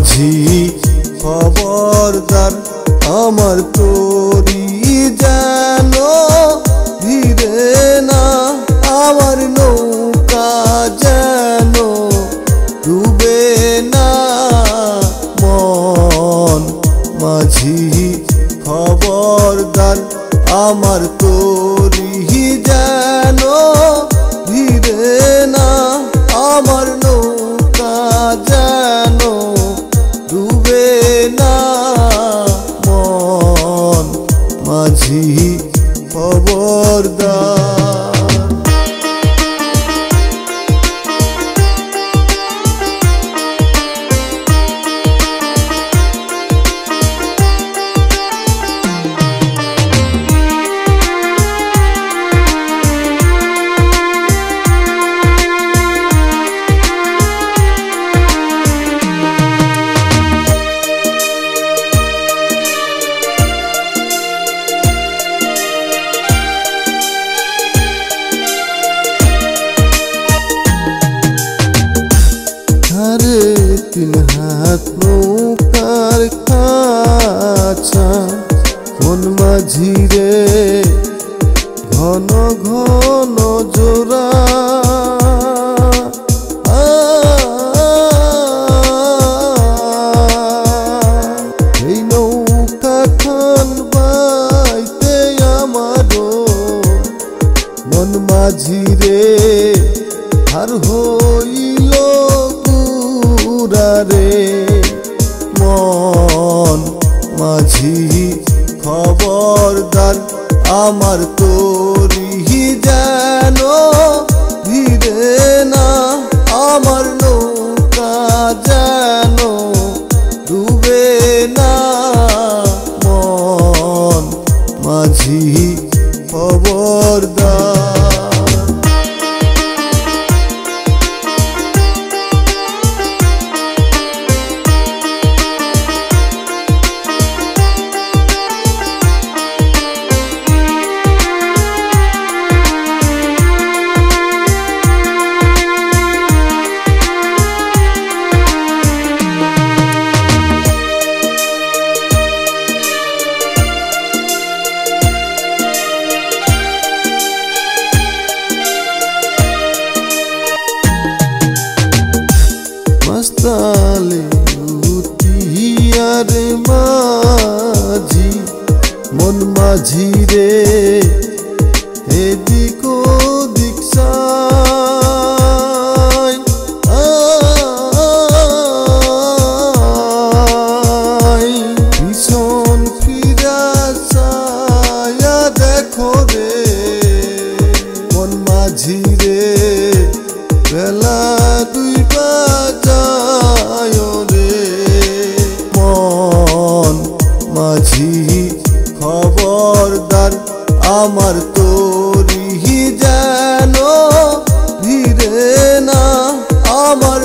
মাঝি খবরদার আমার তোরি যেন ভিড়ে না, আমার নৌকা যেন ডুবে না মন। মাঝি খবরদার আমার তোরি যেন ভিড়ে না, আমার নৌকা যেন ডুবে না মন। মাঝি খবরদার। তিন হাত নৌকার কাছা মন মাঝি রে ঘন ঘন জোড়া, এই নৌকা খান বাইতে আমারও মন মাঝি রে আর হইল রে মন। মাঝি খবরদার আমার তোরি যেন ভিড়ে না, আমার নৌকা যেন ডুবে না মন। মাঝি খবরদার। মাস্তালে উঠিয়ারে মাঝি মন মাঝি রে এদিক ওদিক চাই, পিছন ফিরা চায়া দেখো রে মন মাঝি রে বেলা 2 বাজায় রে মন। মাঝি খবরদার আমার তোরি যেন ভিড়ে না, আমার